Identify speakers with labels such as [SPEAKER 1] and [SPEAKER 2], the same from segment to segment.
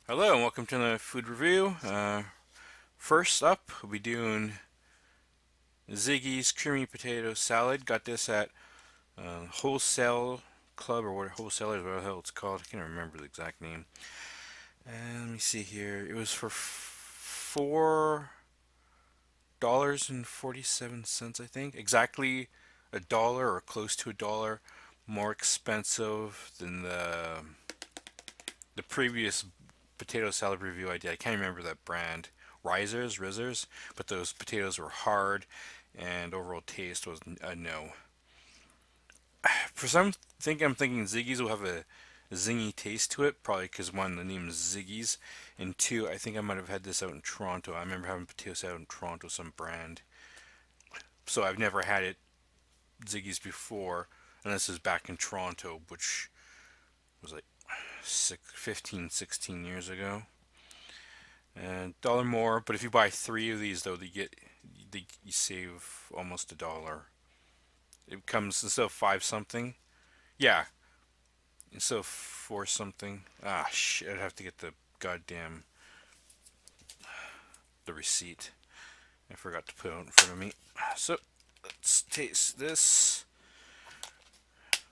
[SPEAKER 1] Hello and welcome to the food review. First up, we'll be doing Ziggy's creamy potato salad. Got this at Wholesale Club or what Wholesalers, what the hell it's called. I can't remember the exact name. And let me see here. It was for $4.47, I think. Exactly a dollar or close to a dollar more expensive than the previous potato salad review I did. I can't remember that brand. Rizzers, but those potatoes were hard, and overall taste was a no. For some, I'm thinking Ziggy's will have a zingy taste to it, probably because one, the name is Ziggy's, and two, I think I might have had this out in Toronto. I remember having potatoes out in Toronto, some brand. So I've never had it Ziggy's before, and this is back in Toronto, which was like 15, 16 years ago. And dollar more, but if you buy three of these, though, you save almost a dollar. It comes instead of five something. Yeah, instead of four something. Ah, shit! I'd have to get the goddamn the receipt. I forgot to put it out in front of me. So let's taste this.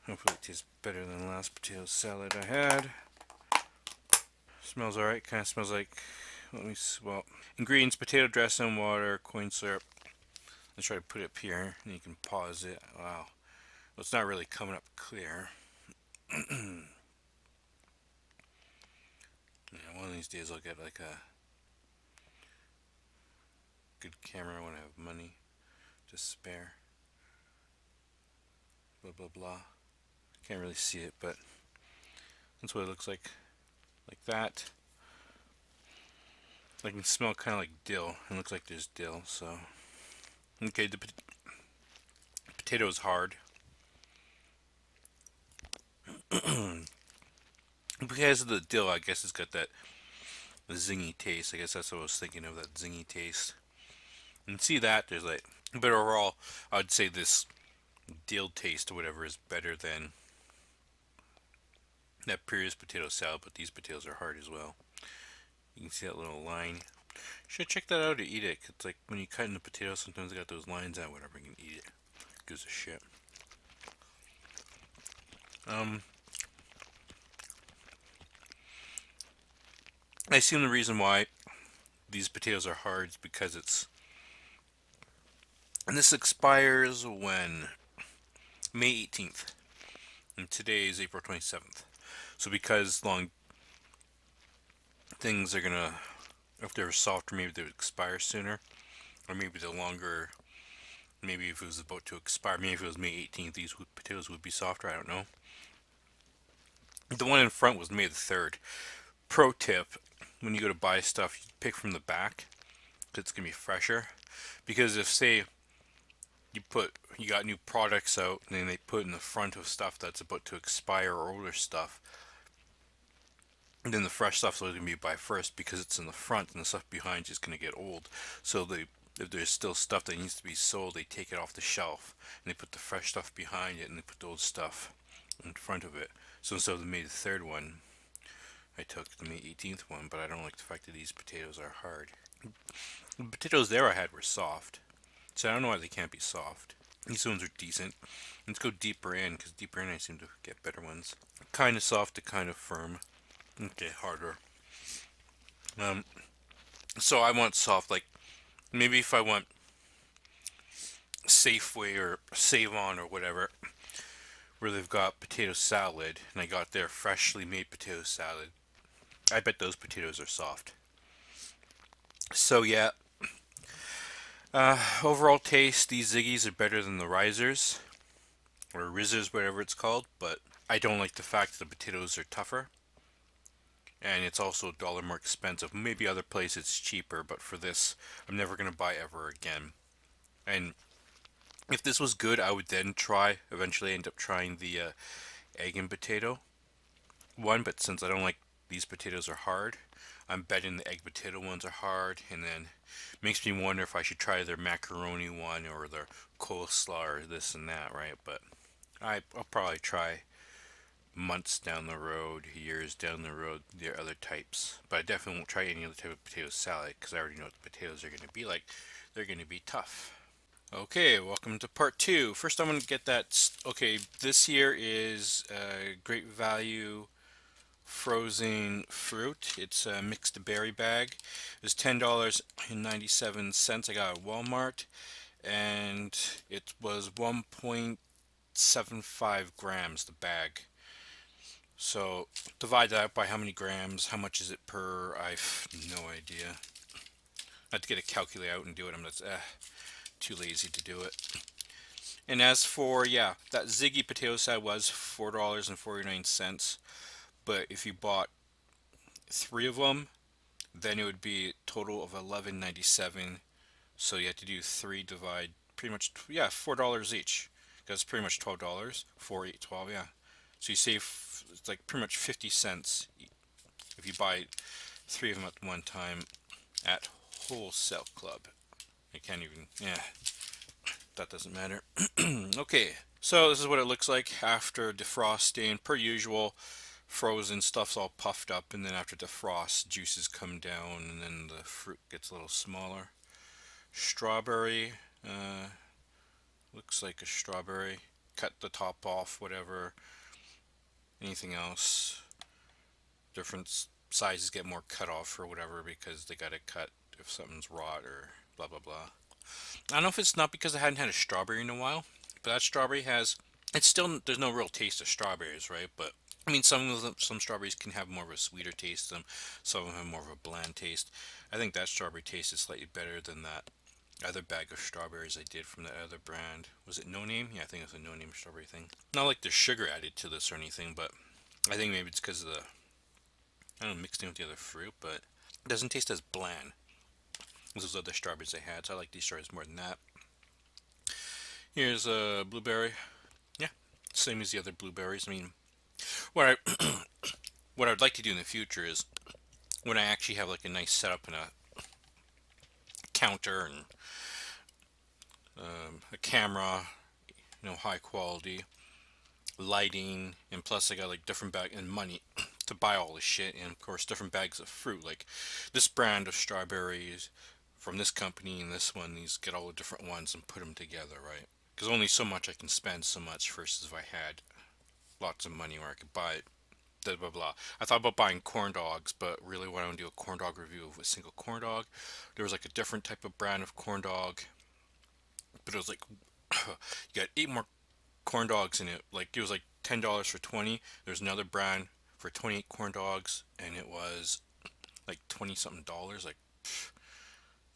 [SPEAKER 1] Hopefully, it tastes better than the last potato salad I had. Smells alright. Kind of smells like. Let me. Well, ingredients: potato dressing, water, corn syrup. Let's try to put it up here, and you can pause it. Wow. Well, it's not really coming up clear. Yeah, one of these days I'll get like a good camera when I have money to spare. Blah blah blah. Can't really see it, but that's what it looks like. Like that. I can smell kind of like dill. It looks like there's dill, so. Okay, the potato is hard. Because of the dill, I guess it's got that zingy taste. I guess that's what I was thinking of, that zingy taste. And see that, there's like. But overall, I'd say this dill taste or whatever is better than that previous potato salad, but these potatoes are hard as well. You can see that little line. Should check that out to eat it. It's like when you cut in the potato, sometimes they got those lines out. Whatever, you can eat it. Gives a shit. Um, I assume the reason why these potatoes are hard is because it's. And this expires when? May 18th. And today is April 27th. So because long things are gonna, if they're softer, maybe they would expire sooner. Or maybe the longer, maybe if it was about to expire, maybe if it was May 18th, these potatoes would be softer. I don't know. The one in front was May the 3rd. Pro tip, when you go to buy stuff, you pick from the back, because it's going to be fresher. Because if, say, you got new products out, and then they put in the front of stuff that's about to expire or older stuff, and then the fresh stuff's always going to be by first because it's in the front, and the stuff behind is going to get old. So if there's still stuff that needs to be sold, they take it off the shelf, and they put the fresh stuff behind it, and they put the old stuff in front of it. So instead of the May the 3rd one, I took the May 18th one, but I don't like the fact that these potatoes are hard. The potatoes there I had were soft, so I don't know why they can't be soft. These ones are decent. Let's go deeper in, because deeper in I seem to get better ones. Kind of soft to kind of firm. Okay, harder. Um, so I want soft, like maybe if I want Safeway or Save On or whatever, where they've got potato salad, and I got their freshly made potato salad. I bet those potatoes are soft. So yeah, overall taste, these Ziggies are better than the Risers or Rizzers, whatever it's called. But I don't like the fact that the potatoes are tougher, and it's also a dollar more expensive. Maybe other places it's cheaper, but for this, I'm never gonna buy ever again. And if this was good, I would then eventually end up trying the egg and potato one. But since I don't like these potatoes are hard, I'm betting the egg potato ones are hard, and then makes me wonder if I should try their macaroni one or their coleslaw or this and that, right? But I'll probably try months down the road, years down the road, there are other types. But I definitely won't try any other type of potato salad because I already know what the potatoes are going to be like. They're going to be tough. Okay, welcome to part two. First, I'm going to get that. Okay, this here is Great Value frozen fruit. It's a mixed berry bag. It's $10.97. I got it at Walmart, and it was 1.75 grams the bag. So divide that out by how many grams. How much is it per? I've no idea. I have to get a calculator out and do it. I'm just too lazy to do it. And as for, yeah, that Ziggy potato salad was $4.49. But if you bought three of them, then it would be a total of $11.97. So you have to do three divide pretty much, yeah, $4 each. That's pretty much $12. 4, 8, 12, yeah. So you save, it's like pretty much 50 cents if you buy three of them at one time at Wholesale Club. I can't even, yeah, that doesn't matter. Okay, so this is what it looks like after defrosting. Per usual, frozen stuff's all puffed up, and then after defrost, juices come down, and then the fruit gets a little smaller. Strawberry, uh, looks like a strawberry. Cut the top off, whatever. Anything else? Different sizes get more cut off or whatever because they gotta cut if something's rot or blah blah blah. I don't know if it's not because I hadn't had a strawberry in a while, but that strawberry has. It's still there's no real taste of strawberries, right? But I mean, some strawberries can have more of a sweeter taste to them. Some of them have more of a bland taste. I think that strawberry taste is slightly better than that other bag of strawberries I did from that other brand. Was it No Name? Yeah, I think it was a No Name strawberry thing. Not like there's sugar added to this or anything, but I think maybe it's because of the I don't know mixed in with the other fruit, but it doesn't taste as bland as those other strawberries I had. So I like these strawberries more than that. Here's a blueberry. Yeah, same as the other blueberries. I mean, what I what I'd like to do in the future is when I actually have like a nice setup and a counter and a camera, high quality lighting, and plus I got like different bag and money to buy all this shit, and of course different bags of fruit. Like this brand of strawberries from this company and this one, these get all the different ones and put them together, right? Because only so much I can spend so much versus if I had lots of money where I could buy it. Blah blah blah. I thought about buying corn dogs, but really, when I want to do a corn dog review of a single corn dog, there was like a different type of brand of corn dog, but it was like you got eight more corn dogs in it. Like it was like $10 for 20. There's another brand for 28 corn dogs, and it was like 20 something dollars. Like,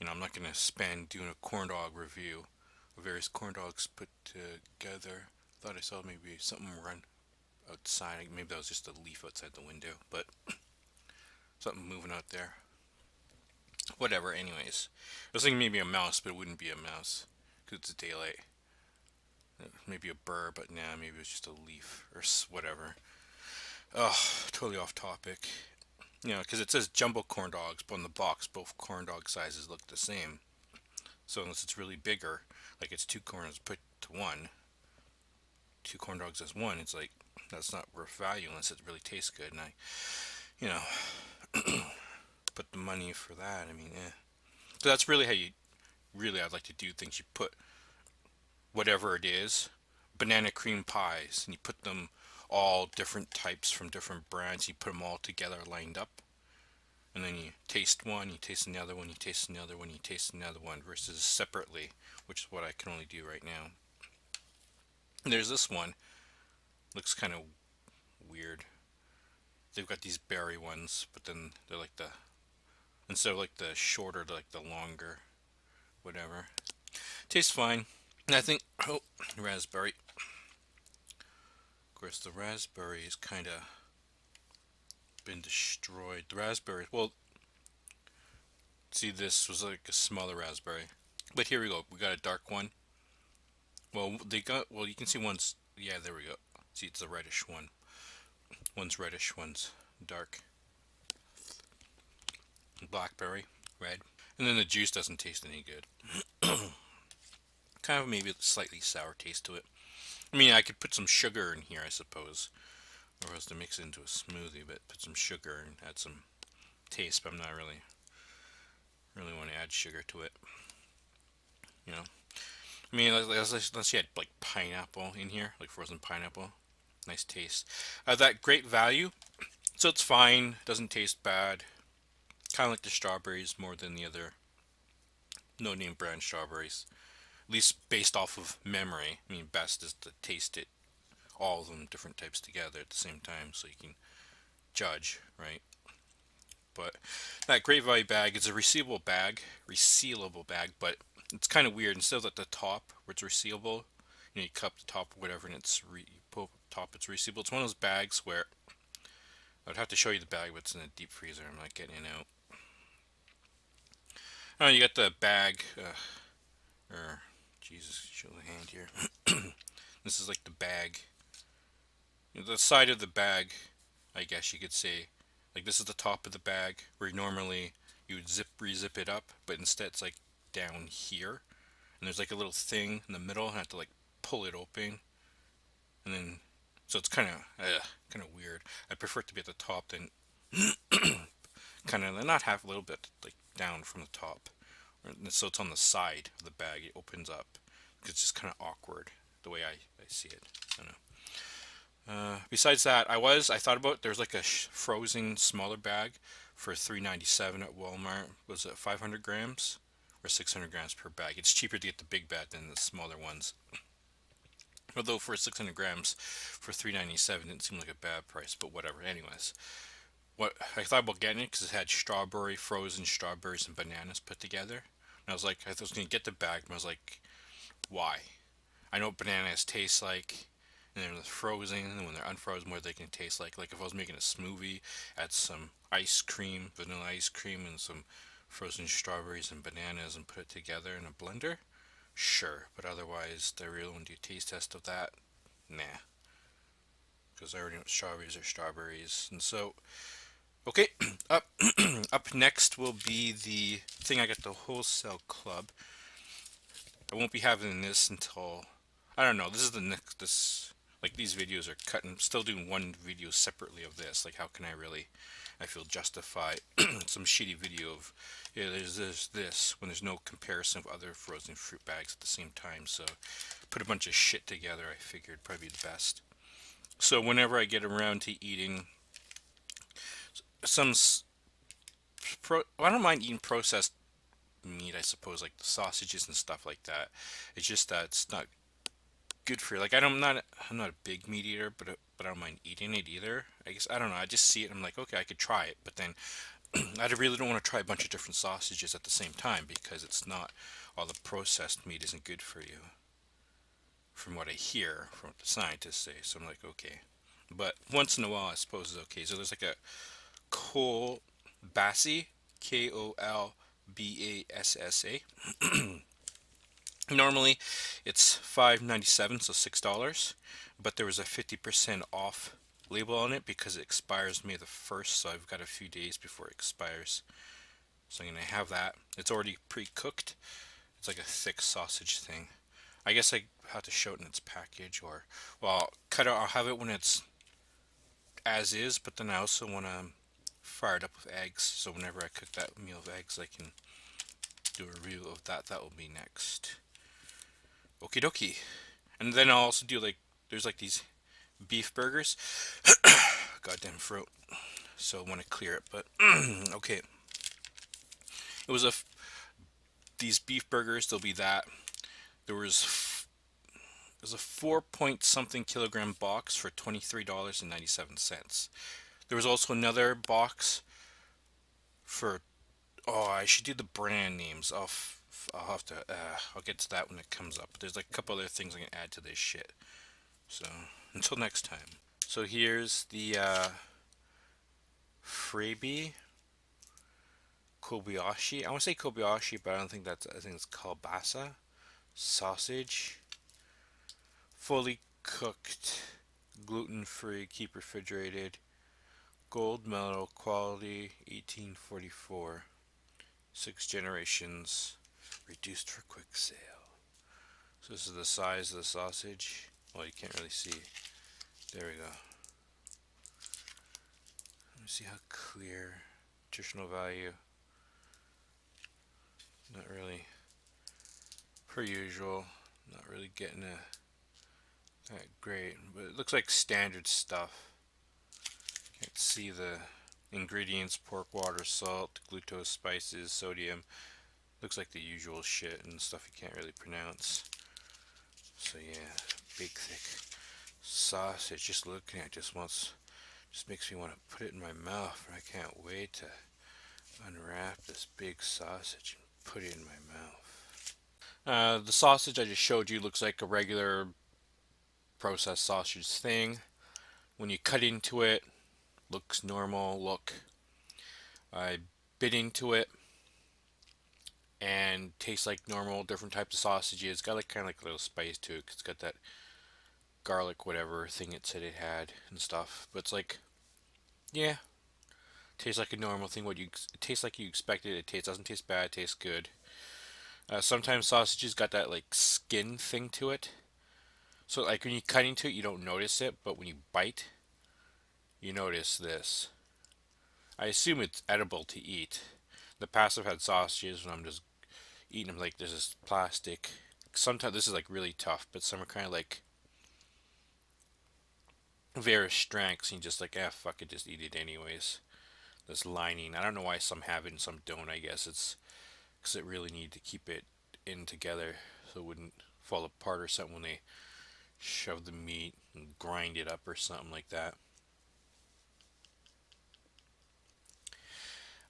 [SPEAKER 1] I'm not gonna spend doing a corn dog review of various corn dogs put together. Thought I saw maybe something run outside. Maybe that was just a leaf outside the window, but something moving out there. Whatever. Anyways, I was thinking maybe a mouse, but it wouldn't be a mouse because it's daylight. Maybe a burr, but nah, maybe it's just a leaf or whatever. Oh, totally off topic. Because it says jumbo corn dogs, but on the box, both corn dog sizes look the same. So unless it's really bigger, like it's two corns put to one, two corn dogs as one, it's like that's not worth value unless it really tastes good. And I, you know, put the money for that. I mean, eh. So that's really how you really I'd like to do things. You put whatever it is, banana cream pies, and you put them all different types from different brands. You put them all together, lined up, and then you taste one, you taste another one, you taste another one, you taste another one, versus separately, which is what I can only do right now. And there's this one, looks kind of weird. They've got these berry ones, but then they're like the instead of like the shorter, they're like the longer, whatever. Tastes fine. And I think raspberry. Of course, the raspberry is kind of been destroyed. The raspberry, well, see, this was like a smaller raspberry, but here we go. We got a dark one. Well, you can see one's, yeah, there we go. See, it's the reddish one. One's reddish, one's dark. Blackberry, red. And then the juice doesn't taste any good. Kind of maybe a slightly sour taste to it. I mean, I could put some sugar in here, I suppose. or else to mix it into a smoothie, but put some sugar and add some taste. But I'm not really want to add sugar to it. You know, I mean, let's you had like pineapple in here, like frozen pineapple. Nice taste. That great value, so it's fine. Doesn't taste bad. Kind of like the strawberries more than the other no name brand strawberries. At least based off of memory. I mean, best is to taste it, all of them different types together at the same time, so you can judge, right? But that Great Value bag is a resealable bag, but it's kind of weird. Instead of at the top where it's resealable, you cup the top or whatever, and you pull up the top, it's resealable. It's one of those bags where I would have to show you the bag, but it's in a deep freezer. I'm not getting it out. Oh, you got the bag, or Jesus, show the hand here. This is like the bag, the side of the bag, I guess you could say. Like this is the top of the bag where normally you would re-zip it up, but instead it's like down here, and there's like a little thing in the middle, and I have to like pull it open, and then so it's kind of weird. I prefer it to be at the top than kind of not half, a little bit like down from the top, so it's on the side of the bag. It opens up. It's just kind of awkward the way I see it. I don't know. Besides that, I thought about there's like a frozen smaller bag for $3.97 at Walmart. Was it 500 grams or 600 grams per bag? It's cheaper to get the big bag than the smaller ones. Although for 600 grams for $3.97 didn't seem like a bad price, but whatever. Anyways, what I thought about getting it because it had frozen strawberries and bananas put together. And I was like, I was gonna get the bag, but I was like, why? I know what bananas taste like, and then they're frozen, and when they're unfrozen, what they can taste like. Like if I was making a smoothie, add some ice cream, vanilla ice cream, and some frozen strawberries and bananas, and put it together in a blender. Sure, but otherwise, the real one do a taste test of that? Nah, because I already know strawberries are strawberries. And so, okay, up up next will be the thing I got the wholesale club. I won't be having this until I don't know. This is the next. This like these videos are cut. I'm still doing one video separately of this. Like how can I really? I feel justify some shitty video of yeah. There's this when there's no comparison of other frozen fruit bags at the same time. So put a bunch of shit together. I figured probably the best. So whenever I get around to eating some I don't mind eating processed meat. I suppose like the sausages and stuff like that. It's just that it's not good for you. Like I'm not a big meat eater, but I don't mind eating it either. I guess I don't know. I just see it and I'm like, okay, I could try it, but then I really don't want to try a bunch of different sausages at the same time because it's not all the processed meat isn't good for you. From what I hear from what the scientists say, so I'm like, okay. But once in a while, I suppose it's okay. So there's like a Kolbasa, Kolbassa. Normally, it's $5.97, so $6, but there was a 50% off label on it because it expires May the 1st, so I've got a few days before it expires. So I'm gonna have that. It's already pre-cooked. It's like a thick sausage thing. I guess I have to show it in its package, or well, cut it. I'll have it when it's as is, but then I also want to fire it up with eggs. So whenever I cook that meal of eggs, I can do a review of that. That will be next. Okie dokie. And then I'll also do like there's like these beef burgers. Goddamn throat. So I want to clear it, but okay. It was these beef burgers. There'll be that. There was it was a 4 point something kilogram box for $23.97. There was also another box for I should do the brand names. I'll have to I'll get to that when it comes up. There's like a couple other things I can add to this shit. So until next time. So here's the freebie Kobayashi. I want to say Kobayashi, but I don't think that's. I think it's Kolbasa sausage, fully cooked, gluten-free, keep refrigerated, gold medal quality, 1844, 6 generations, reduced for quick sale. So this is the size of the sausage. Well, you can't really see. There we go. me see how clear. Nutritional value. Not really. Per usual. Not really getting that great. But it looks like standard stuff. Can't see the ingredients: pork, water, salt, glucose, spices, sodium. Looks like the usual shit and stuff you can't really pronounce. So yeah, big thick sausage. Just looking at it just makes me want to put it in my mouth. I can't wait to unwrap this big sausage and put it in my mouth. The sausage I just showed you looks like a regular processed sausage thing. When you cut into it, looks normal. Look, I bit into it and tastes like normal. Different types of sausages. It's got like kind of like a little spice to it. 'Cause it's got that garlic whatever thing it said it had and stuff. But it's like, yeah, tastes like a normal thing. It tastes like you expected. Doesn't taste bad. It tastes good. Sometimes sausages got that like skin thing to it. So like when you cut into it, you don't notice it, but when you bite, you notice this. I assume it's edible to eat. The past I've had sausages when I'm just eating them like this is plastic. Sometimes this is like really tough, but some are kind of like various strengths, and you just like, fuck it, just eat it anyways. This lining, I don't know why some have it and some don't. I guess it's because it really need to keep it in together so it wouldn't fall apart or something when they shove the meat and grind it up or something like that.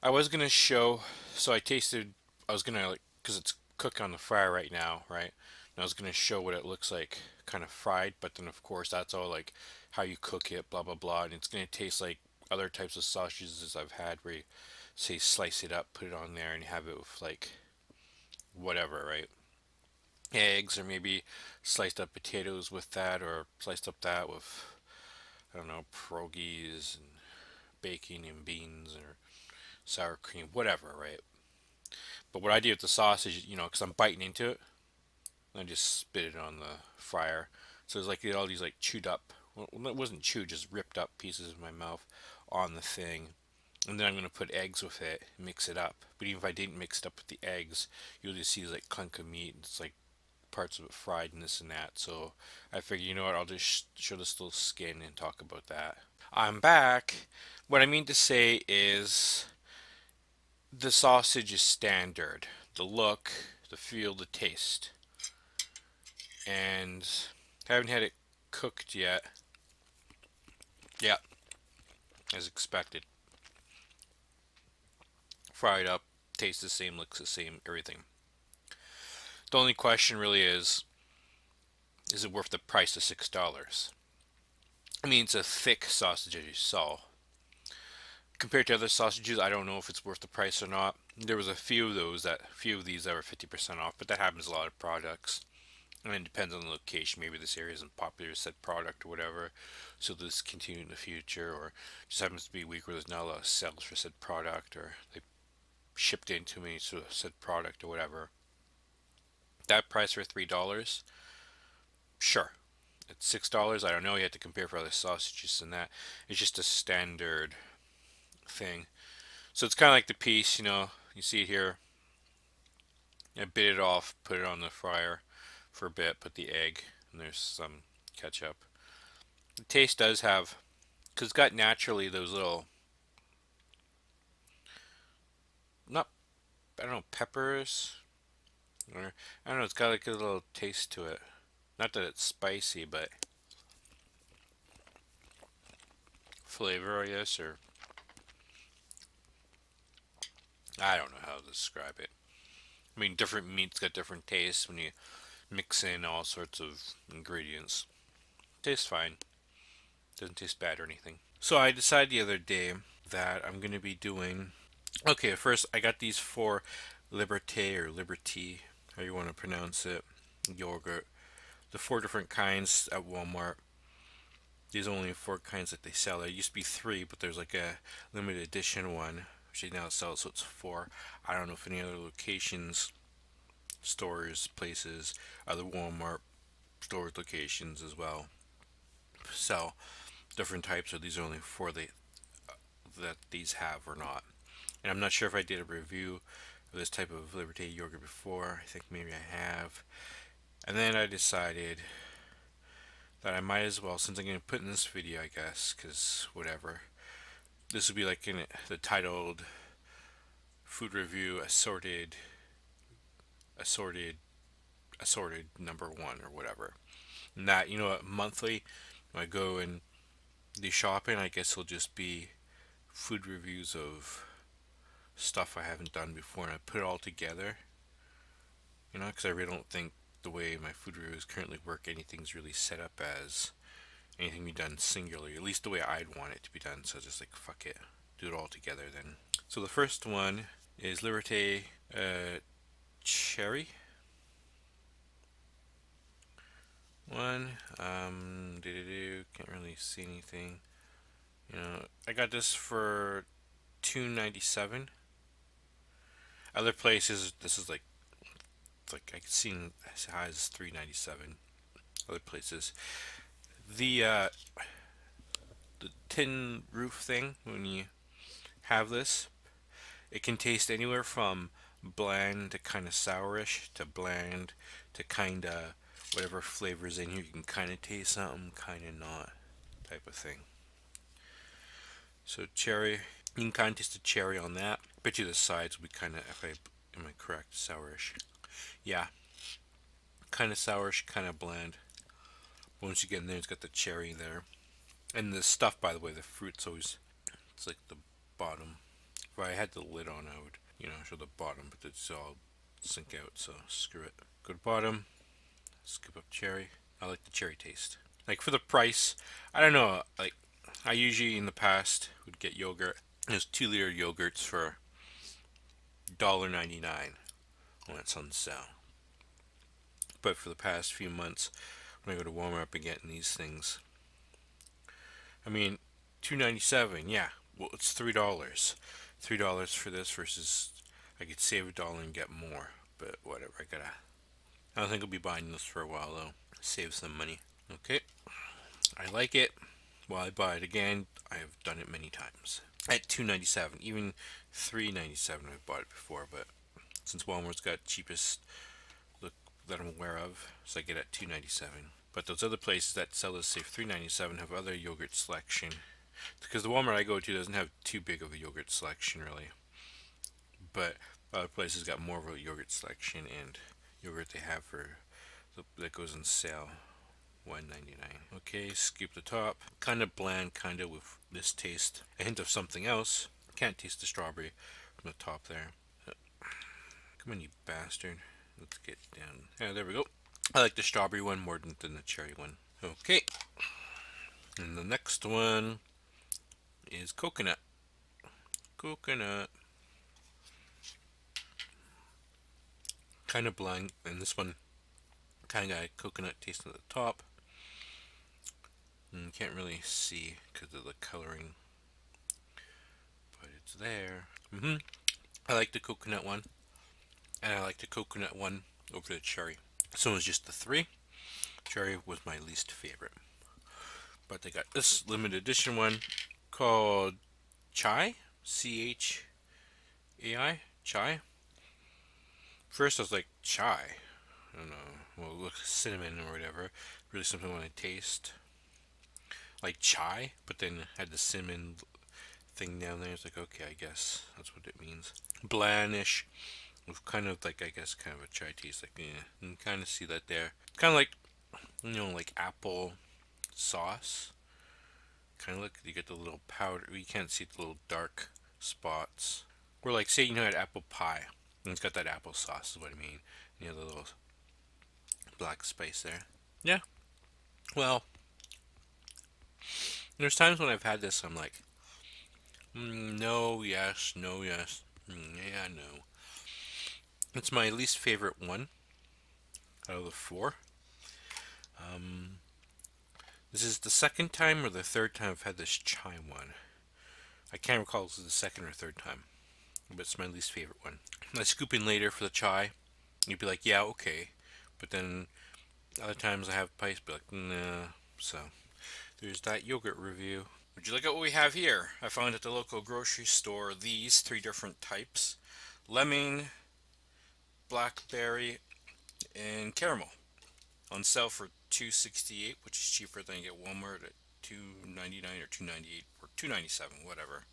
[SPEAKER 1] I was gonna show, so I tasted. I was gonna like, cause it's cooked on the fryer right now, right? And I was gonna show what it looks like, kind of fried. But then of course that's all like how you cook it, blah blah blah, and it's gonna taste like other types of sausages I've had, where you say slice it up, put it on there, and you have it with like whatever, right? Eggs or maybe sliced up potatoes with that, or sliced up that with I don't know pierogies and bacon and beans or sour cream, whatever, right? But what I do with the sausage, because I'm biting into it, I just spit it on the fryer. So it's like all these like chewed up, well, it wasn't chewed, just ripped up pieces of my mouth on the thing. And then I'm gonna put eggs with it, mix it up. But even if I didn't mix it up with the eggs, you'll just see like clunk of meat. It's like parts of it fried and this and that. So I figured, you know what, I'll just show this little skin and talk about that. I'm back. What I mean to say is the sausage is standard. The look, the feel, the taste. And I haven't had it cooked yet. Yeah, as expected. Fried up, tastes the same, looks the same, everything. The only question really is it worth the price of $6? I mean, it's a thick sausage as you saw. Compared to other sausages, I don't know if it's worth the price or not. There was a few of these that were 50% off, but that happens a lot of products. And it depends on the location. Maybe this area isn't popular said product or whatever, so this continue in the future, or just happens to be a week where there's not a lot of sales for said product, or they shipped in too many sort of said product or whatever. That price for $3, sure. At $6, I don't know. You have to compare for other sausages and that. It's just a standard thing. So it's kind of like the piece, you see it here. I bit it off, put it on the fryer for a bit, put the egg, and there's some ketchup. The taste does have, because it's got naturally those little, not, I don't know, peppers, or, I don't know, it's got like a little taste to it. Not that it's spicy, but flavor, I guess, or I don't know how to describe it. I mean, different meats got different tastes when you mix in all sorts of ingredients. Tastes fine. Doesn't taste bad or anything. So I decided the other day that I'm going to be doing. Okay, first I got these four Liberté or Liberty, how you want to pronounce it, yogurt. The four different kinds at Walmart. These are only four kinds that they sell. There used to be three, but there's like a limited edition one, which they now sell, so it's four. I don't know if any other locations, stores, places, other Walmart stores, locations as well sell different types. Or these are only four that these have or not. And I'm not sure if I did a review of this type of Liberté yogurt before. I think maybe I have. And then I decided that I might as well, since I'm going to put in this video, I guess, because whatever. This would be like in the titled food review assorted, assorted number one or whatever. And that, you know what, monthly, when I go and do shopping, I guess it'll just be food reviews of stuff I haven't done before, and I put it all together. You know, because I really don't think the way my food reviews currently work, anything's really set up as anything be done singularly, at least the way I'd want it to be done. So just like, fuck it, do it all together then. So the first one is Liberté Cherry one. Can't really see anything. You know, I got this for $2.97. Other places, this is like I could see as high as $3.97. Other places, the the tin roof thing, when you have this, it can taste anywhere from bland to kind of sourish to bland to kind of whatever flavors in here. You can kind of taste something, kind of not, type of thing. So cherry, you can kind of taste the cherry on that. Bet you the sides will be kind of, if I am I correct, sourish. Yeah, kind of sourish, kind of bland. Once you get in there, it's got the cherry there. And the stuff, by the way, the fruit's always, it's like the bottom. If I had the lid on, I would, show the bottom, but it's all sink out, so screw it. Go to bottom, scoop up cherry. I like the cherry taste. Like for the price, I don't know, like I usually in the past would get yogurt. There's 2-liter yogurts for $1.99 when it's on sale. But for the past few months, when I go to Walmart, I've been getting these things. I mean, $2.97, yeah. Well, it's $3. $3 for this versus I could save $1 and get more. But whatever, I don't think I'll be buying this for a while though. Save some money. Okay, I like it. Well, I buy it again. I have done it many times. At $2.97, even $3.97 I've bought it before, but since Walmart's got cheapest look that I'm aware of, so I get it at $2.97. But those other places that sell this, say $3.97, have other yogurt selection. Because the Walmart I go to doesn't have too big of a yogurt selection really. But other places got more of a yogurt selection, and yogurt they have that goes on sale, $1.99. Okay, scoop the top. Kind of bland, kind of with this taste. A hint of something else. Can't taste the strawberry from the top there. Come on, you bastard. Let's get down. Yeah, there we go. I like the strawberry one more than the cherry one. Okay. And the next one is coconut. Coconut. Kind of bland, and this one kind of got a coconut taste at the top. And you can't really see because of the coloring, but it's there. I like the coconut one, and I like the coconut one over the cherry. So it was just the three. Cherry was my least favorite. But they got this limited edition one called Chai, Chai. Chai. First I was like, chai. I don't know. Well, it looks cinnamon or whatever. Really something I want to taste. Like chai, but then it had the cinnamon thing down there. It's like, okay, I guess that's what it means. Blandish, with kind of like, I guess, kind of a chai taste. Like, yeah, you can kind of see that there. Kind of like, like apple sauce. Kind of look, you get the little powder. You can't see the little dark spots. Or like, say, had apple pie, and it's got that apple sauce. Is what I mean. The little black spice there. Yeah. Well, there's times when I've had this, I'm like, no, yes, no, yes, yeah, no. It's my least favorite one out of the four. This is the second time or the third time I've had this chai one. I can't recall if this is the second or third time, but it's my least favorite one. I scoop in later for the chai. You'd be like, yeah, okay. But then other times I have pice, be like, nah. So there's that yogurt review. Would you look at what we have here? I found at the local grocery store these three different types: lemon, blackberry, and caramel. On sale for $2.68, which is cheaper than you get Walmart at $2.99 or $2.98 or $2.97, whatever.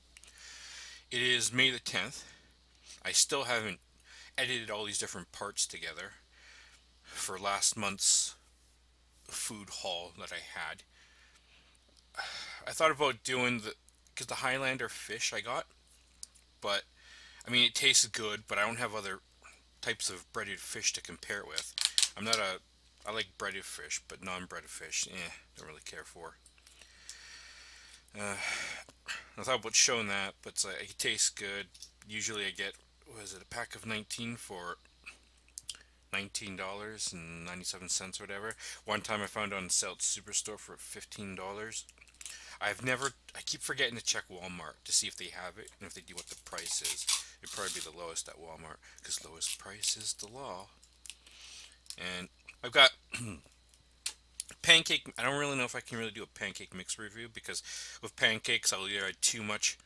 [SPEAKER 1] It is May the 10th. I still haven't edited all these different parts together for last month's food haul that I had. I thought about doing because the Highlander fish I got, but I mean it tastes good, but I don't have other types of breaded fish to compare it with. I'm not a I like breaded fish, but non-breaded fish, don't really care for. Uh, I thought about showing that, but it's like, it tastes good. Usually I get, what is it, a pack of 19 for $19.97 or whatever. One time I found it on sale at Superstore for $15. I keep forgetting to check Walmart to see if they have it and if they do what the price is. It'd probably be the lowest at Walmart because lowest price is the law. And I've got pancake. I don't really know if I can really do a pancake mix review because with pancakes I'll either add too much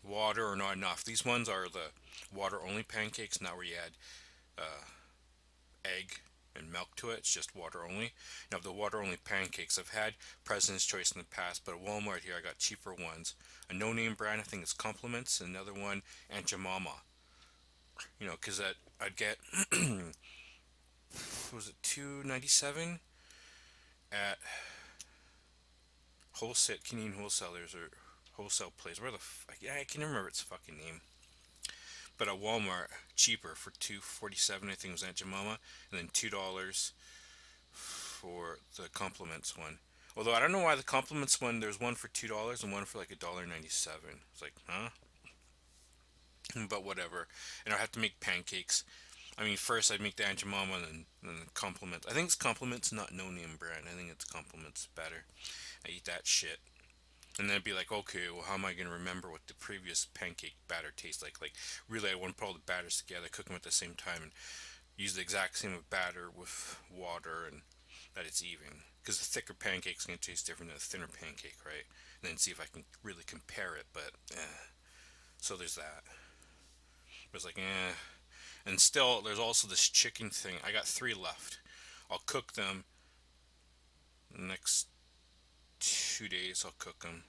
[SPEAKER 1] water or not enough. These ones are the water only pancakes, not where you add uh, egg and milk to it. It's just water only. Now the water only pancakes I've had President's Choice in the past, but at Walmart here I got cheaper ones. A no name brand, I think it's Compliments. Another one, Aunt Jemima. Because I'd get what was it, 2.97 at wholesale Canadian wholesalers or wholesale place. Where the yeah, I can remember its fucking name. But at Walmart, cheaper for 2.47. I think it was Aunt Jemima, and then $2 for the compliments one. Although I don't know why the compliments one, there's one for $2 and one for like $1.97. It's like, huh? But whatever. And I have to make pancakes. I mean, first I'd make the Aunt Jemima and then the compliments. I think it's compliments, not no name brand. I think it's compliments better. I eat that shit. And then it'd be like, okay, well, how am I going to remember what the previous pancake batter tastes like? Like, really, I want to put all the batters together, cook them at the same time, and use the exact same batter with water, and that it's even. Because the thicker pancake's going to taste different than a thinner pancake, right? And then see if I can really compare it, but, so there's that. But it's like, And still, there's also this chicken thing. I got three left. I'll cook them the next 2 days. I'll cook them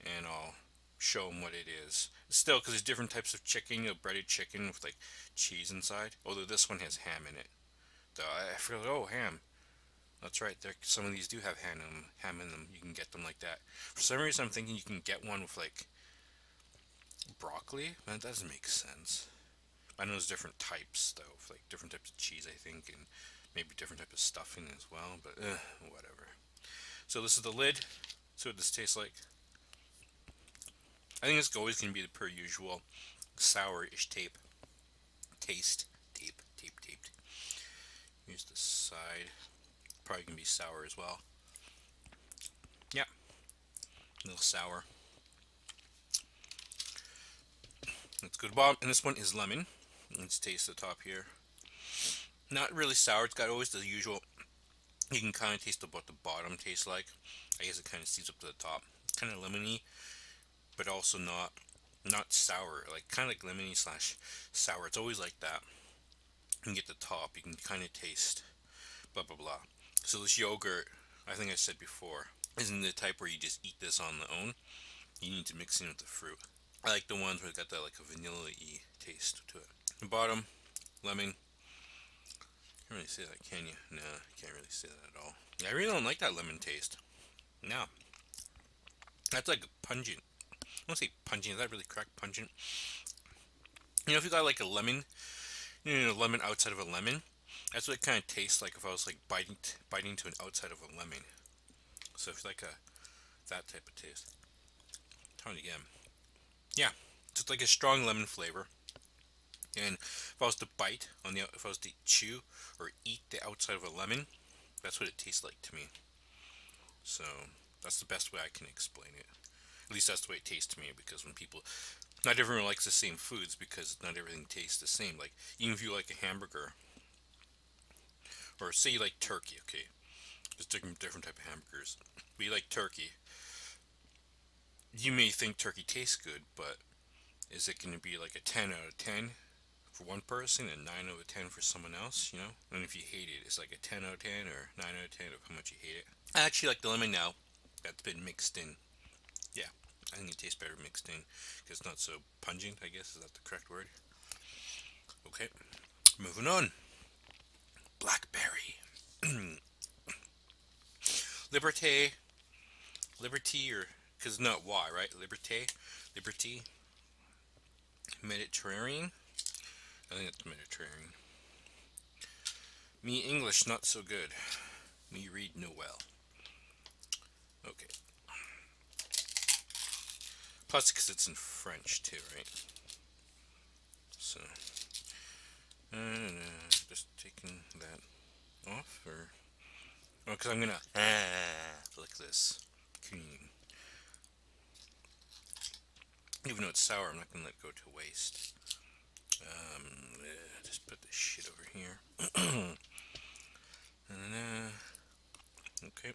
[SPEAKER 1] and I'll show them what it is. Still, because there's different types of chicken. Breaded chicken with like cheese inside. Although this one has ham in it. Though I feel like, oh, ham. That's right. Some of these do have ham in them. Ham in them. You can get them like that. For some reason, I'm thinking you can get one with like broccoli. That doesn't make sense. I know there's different types though, like different types of cheese, I think, and maybe different type of stuffing as well. But whatever. So this is the lid. See what this tastes like. I think it's always going to be the per usual sour-ish taste. Taped. Here's the side. Probably going to be sour as well. Yeah, a little sour. Let's go to the bottom. And this one is lemon. Let's taste the top here. Not really sour. It's got always the usual. You can kind of taste what the bottom tastes like. I guess it kind of seeps up to the top. Kind of lemony, but also not sour. Like kind of like lemony slash sour. It's always like that. You can get the top. You can kind of taste blah blah blah. So this yogurt, I think I said before, isn't the type where you just eat this on the own. You need to mix it in with the fruit. I like the ones where it's got that like a vanilla-y taste to it. The bottom, lemon. Can't really say that, can you? No, can't really say that at all. I really don't like that lemon taste. No. That's like pungent. I don't say pungent. Is that really correct? Pungent. If you got like a lemon, lemon outside of a lemon, that's what it kind of tastes like if I was like biting to an outside of a lemon. So if you like that type of taste, try it again. Yeah, so it's like a strong lemon flavor. And if I was to if I was to chew or eat the outside of a lemon, that's what it tastes like to me. So that's the best way I can explain it. At least that's the way it tastes to me. Because when people, not everyone likes the same foods because not everything tastes the same. Like even if you like a hamburger, or say you like turkey, okay, there's different type of hamburgers. But you like turkey, You may think turkey tastes good, but is it going to be like a 10 out of 10 for one person and 9 out of 10 for someone else, you know? And if you hate it, it's like a 10 out of 10 or 9 out of 10 of how much you hate it. I actually like the lemon now that's been mixed in. Yeah, I think it tastes better mixed in because it's not so pungent, I guess. Is that the correct word? Okay, moving on. Blackberry. Liberté. Liberty or. Because not Y, right? Liberté. Liberty. Mediterranean. I think it's Mediterranean. Me English not so good. Me read no well. Okay. Plus, because it's in French too, right? So, just taking that off, or oh, because I'm gonna like this cream. Even though it's sour, I'm not gonna let it go to waste. Just put this shit over here. and, okay,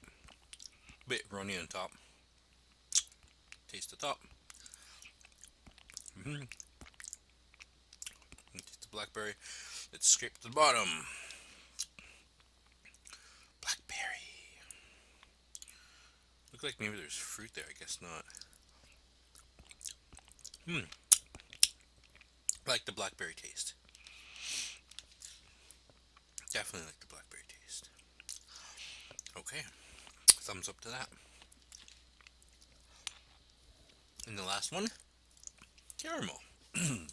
[SPEAKER 1] bit runny on top. Taste the top. Mm-hmm. Taste the blackberry. Let's scrape the bottom. Blackberry. Look like maybe there's fruit there. I guess not. Hmm. I like the blackberry taste. Definitely like the blackberry taste. Okay. Thumbs up to that. And the last one, caramel. I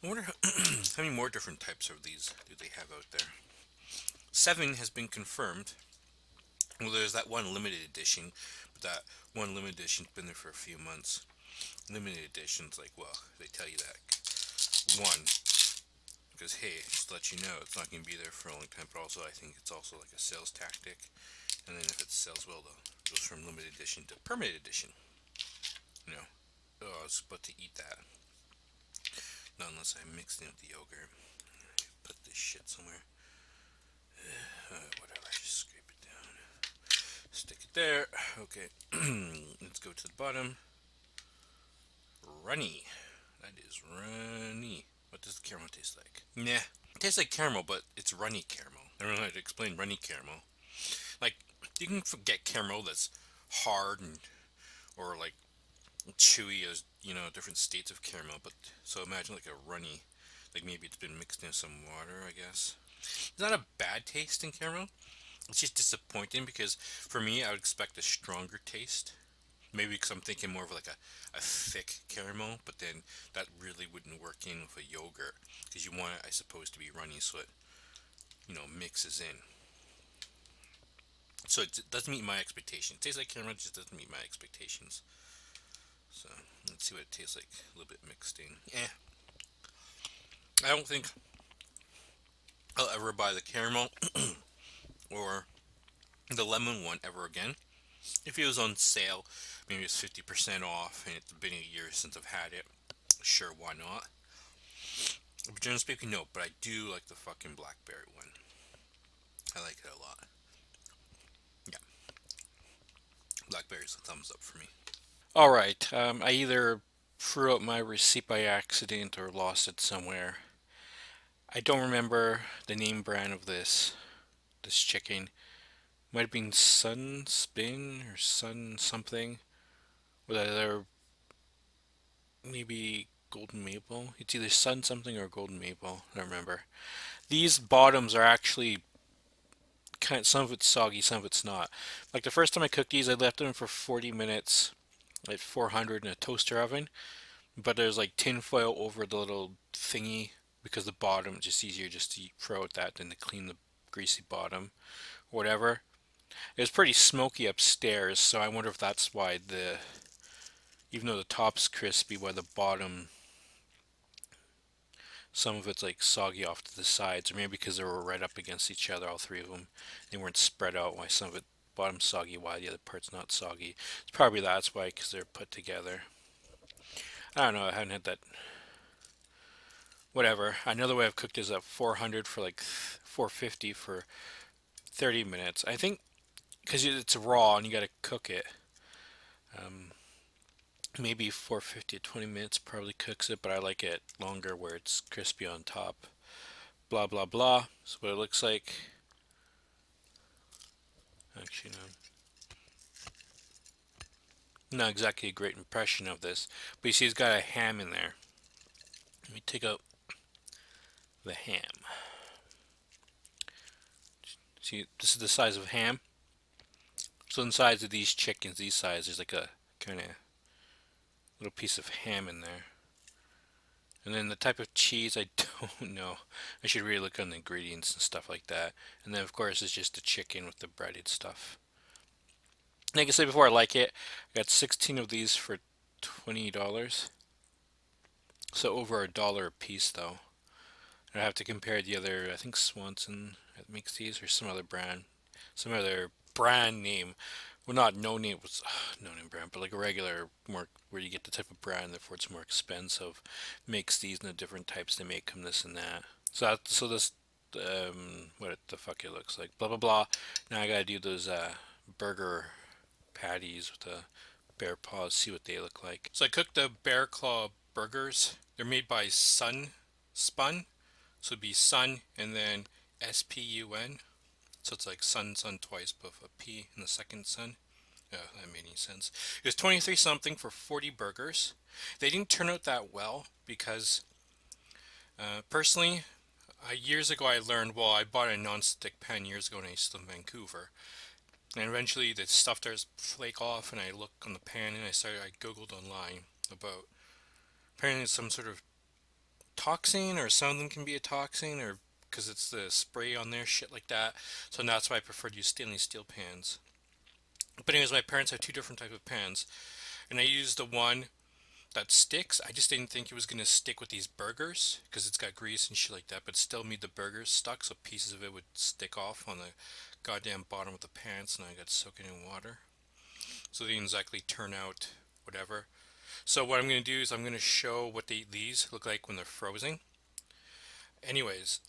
[SPEAKER 1] wonder how many more different types of these do they have out there. 7 has been confirmed. Well, there's that one limited edition, but that one limited edition's been there for a few months. Limited editions, like, well, they tell you that one because hey, just to let you know, it's not going to be there for a long time. But also, I think it's also like a sales tactic. And then if it sells well, though, it goes from limited edition to permanent edition. You know, oh, I was about to eat that. Not unless I mixed it with the yogurt. Put this shit somewhere. Whatever, just scrape it down. Stick it there. Okay, let's go to the bottom. Runny. That is runny. What does the caramel taste like? Nah. It tastes like caramel, but it's runny caramel. I don't know how to explain runny caramel. Like, you can forget caramel that's hard and or like chewy as different states of caramel. But so imagine like a runny, like maybe it's been mixed in some water. I guess it's not a bad taste in caramel. It's just disappointing because for me, I would expect a stronger taste. Maybe because I'm thinking more of like a thick caramel, but then that really wouldn't work in with a yogurt because you want it, I suppose, to be runny so it mixes in. So it doesn't meet my expectations. It tastes like caramel, it just doesn't meet my expectations. So let's see what it tastes like a little bit mixed in. I don't think I'll ever buy the caramel or the lemon one ever again. If it was on sale, maybe it's 50% off and it's been a year since I've had it. Sure, why not? But generally speaking, no. But I do like the fucking blackberry one. I like it a lot. Yeah, blackberry's a thumbs up for me. All right. I either threw out my receipt by accident or lost it somewhere. I don't remember the name brand of this chicken. Might have been Sun Spin or Sun something. Or either maybe Golden Maple. It's either Sun something or Golden Maple. I don't remember. These bottoms are actually some of it's soggy, some of it's not. Like the first time I cooked these, I left them for 40 minutes at 400 in a toaster oven. But there's like tin foil over the little thingy because the bottom it's just easier just to throw out that than to clean the greasy bottom or whatever. It was pretty smoky upstairs, so I wonder if that's why even though the top's crispy, why the bottom some of it's like soggy off to the sides, or maybe because they were right up against each other, all three of them. They weren't spread out. Why some of it bottom soggy, while the other part's not soggy. It's probably that's why, because they're put together. I don't know. I haven't had that. Whatever. Another way I've cooked is at 400 for like 450 for 30 minutes. I think because it's raw and you gotta cook it. Um, Maybe 450 to 20 minutes probably cooks it, but I like it longer where it's crispy on top. Blah blah blah. So what it looks like. Actually, no, not exactly a great impression of this, but you see, it's got a ham in there. Let me take out the ham. See, this is the size of ham. So inside of these chickens, these size, there's like a kind of little piece of ham in there. And then the type of cheese, I don't know. I should really look on the ingredients and stuff like that. And then, of course, it's just the chicken with the breaded stuff. Like I said before, I like it. I got 16 of these for $20. So over $1 a piece, though. I have to compare the other, I think Swanson makes these, or some other brand. Some other brand name. Well, not no name, was no name brand, but like a regular, more where you get the type of brand, therefore it's more expensive. Makes these in the different types they make them, this and that. So this, what the fuck it looks like, blah blah blah. Now I gotta do those burger patties with the bear paws, see what they look like. So I cooked the bear claw burgers. They're made by Sun Spun, so it'd be Sun and then SPUN. So it's like sun, sun twice, but a P in the second sun. Yeah, that made any sense. It was 23 something for 40 burgers. They didn't turn out that well because, personally, years ago I learned, well, I bought a non-stick pan years ago when I used to live in Vancouver. And eventually the stuff starts flake off and I look on the pan and I googled online about apparently some sort of toxin or some of them can be a toxin or because it's the spray on there, shit like that. So that's why I prefer to use stainless steel pans. But anyways, my parents have two different type of pans, and I used the one that sticks. I just didn't think it was gonna stick with these burgers because it's got grease and shit like that, but still made the burgers stuck, so pieces of it would stick off on the goddamn bottom of the pans, and I got soaking in water. So they didn't exactly turn out whatever. So what I'm gonna do is I'm gonna show what these look like when they're frozen. Anyways,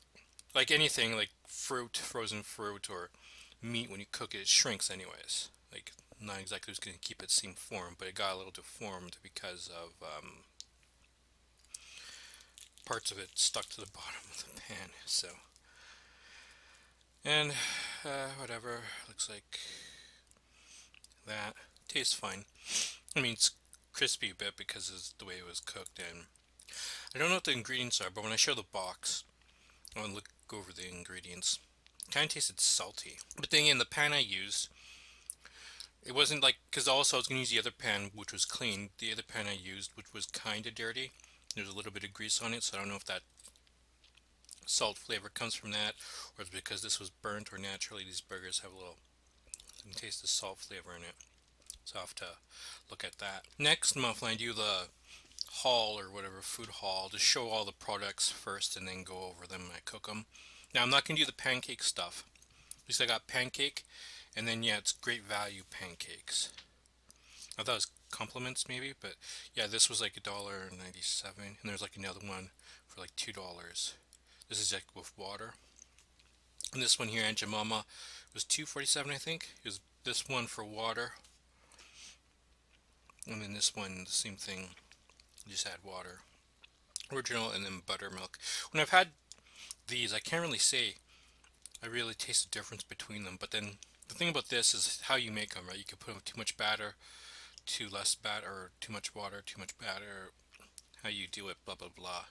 [SPEAKER 1] like anything, like fruit, frozen fruit, or meat, when you cook it, it shrinks anyways. Like, not exactly who's going to keep its same form, but it got a little deformed because of parts of it stuck to the bottom of the pan. So, and whatever, looks like that. Tastes fine. I mean, it's crispy a bit because of the way it was cooked, and I don't know what the ingredients are, but when I show the box, I want to look over the ingredients. Kind of tasted salty. But then again, the pan I used, it wasn't like, because also I was going to use the other pan, which was clean. The other pan I used, which was kind of dirty. There's a little bit of grease on it, so I don't know if that salt flavor comes from that, or it's because this was burnt, or naturally these burgers have a little, you can taste the salt flavor in it. So I'll have to look at that. Next month, when I do the haul, or whatever, food haul, to show all the products first and then go over them when I cook them. Now, I'm not going to do the pancake stuff. At least I got pancake, and then, yeah, it's great value pancakes. I thought it was compliments maybe, but yeah, this was like $1.97, and there's like another one for like $2. This is like with water, and this one here, Aunt Jemima, was $2.47, I think. It was this one for water, and then this one the same thing, just add water, original, and then buttermilk. When I've had these, I can't really say I really taste the difference between them. But then the thing about this is how you make them, right? You can put too much batter, too less batter, or too much water, too much batter, how you do it, blah blah blah.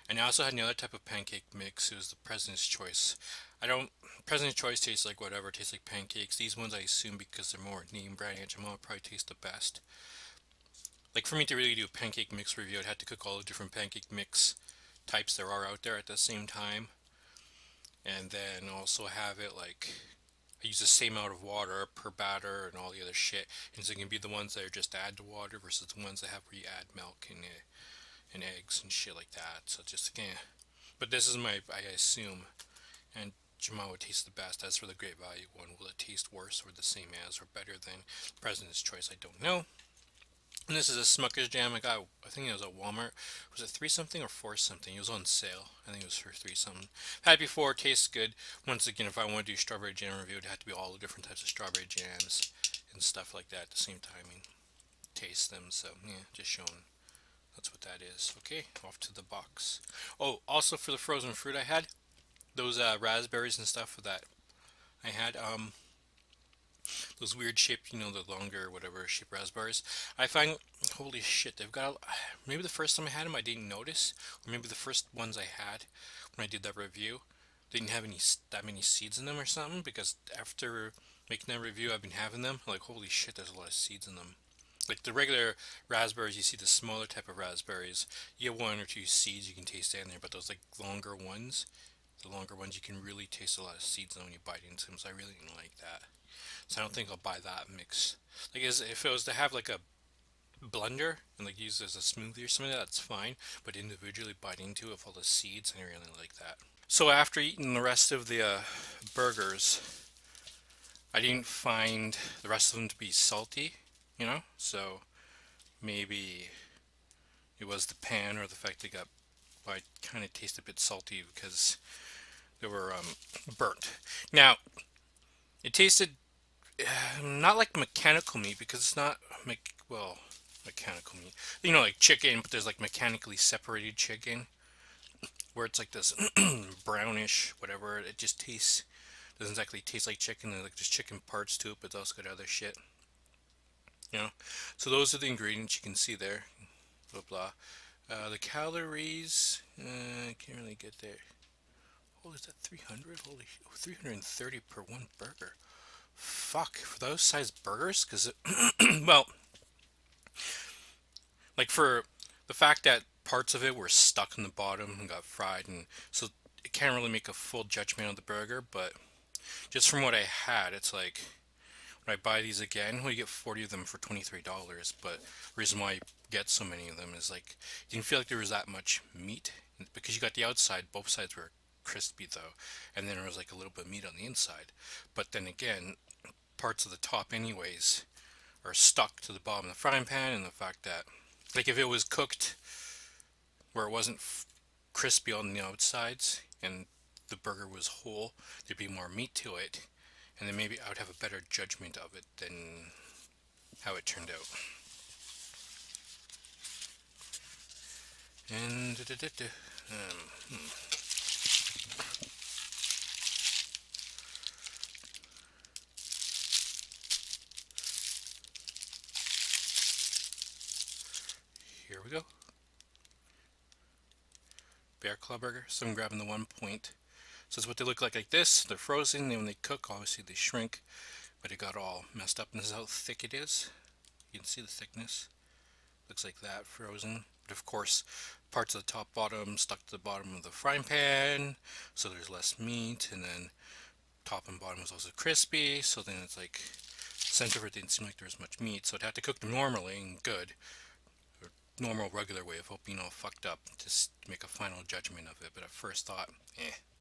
[SPEAKER 1] And I also had another type of pancake mix. It was the President's Choice. I don't. President's Choice tastes like whatever. Tastes like pancakes. These ones I assume because they're more name brand Aunt Jemima probably taste the best. Like for me to really do a pancake mix review, I'd have to cook all the different pancake mix types there are out there at the same time, and then also have it like I use the same amount of water per batter and all the other shit. And so it can be the ones that are just add to water versus the ones that have where you add milk and eggs and shit like that. So just again, but this is my I assume, and Jamal would taste the best. As for the great value one, will it taste worse or the same as or better than President's Choice? I don't know. And this is a Smucker's jam I got. I think it was at Walmart. Was it three something or four something? It was on sale. I think it was for three something. Had it before. Tastes good. Once again, if I want to do strawberry jam review, it'd have to be all the different types of strawberry jams and stuff like that at the same time and taste them. So yeah, just showing. That's what that is. Okay, off to the box. Oh, also for the frozen fruit, I had those raspberries and stuff that I had. Those weird shaped, the longer whatever shaped raspberries. I find, holy shit, they've got. Maybe the first time I had them, I didn't notice, or maybe the first ones I had when I did that review didn't have any that many seeds in them or something. Because after making that review, I've been having them. Like, holy shit, there's a lot of seeds in them. Like the regular raspberries, you see the smaller type of raspberries. You get one or two seeds you can taste in there, but those like the longer ones, you can really taste a lot of seeds when you bite into them. So I really didn't like that. So I don't think I'll buy that mix. Like, if it was to have like a blender and like use it as a smoothie or something, that's fine. But individually bite into it with all the seeds, I really like that. So after eating the rest of the burgers, I didn't find the rest of them to be salty. So maybe it was the pan or the fact they got. I kind of taste a bit salty because they were burnt. Now it tasted not like mechanical meat because it's not mechanical meat. Like chicken, but there's like mechanically separated chicken where it's like this brownish whatever. It just tastes doesn't exactly taste like chicken. There's like there's chicken parts to it, but it's also got other shit. You know. So those are the ingredients you can see there. Blah blah. The calories, I can't really get there. Oh, is that 300? Holy, 330 per one burger. Fuck, for those size burgers? Because, well, like for the fact that parts of it were stuck in the bottom and got fried, and so it can't really make a full judgment on the burger, but just from what I had, it's like when I buy these again, well, you get 40 of them for $23. But the reason why you get so many of them is like you didn't feel like there was that much meat because you got the outside, both sides were crispy though, and then there was like a little bit of meat on the inside. But then again, parts of the top, anyways, are stuck to the bottom of the frying pan, and the fact that like if it was cooked where it wasn't crispy on the outsides and the burger was whole, there'd be more meat to it, and then maybe I would have a better judgment of it than how it turned out. And here we go. Bear Claw burger. So I'm grabbing the 1 point. So it's what they look like this. They're frozen. Then when they cook, obviously they shrink. But it got all messed up. And this is how thick it is. You can see the thickness. Looks like that frozen. But of course, parts of the top bottom stuck to the bottom of the frying pan. So there's less meat. And then top and bottom was also crispy. So then it's like center of it didn't seem like there was much meat. So it had to cook them normally and good. Normal regular way of being all fucked up to make a final judgment of it. But at first thought, eh.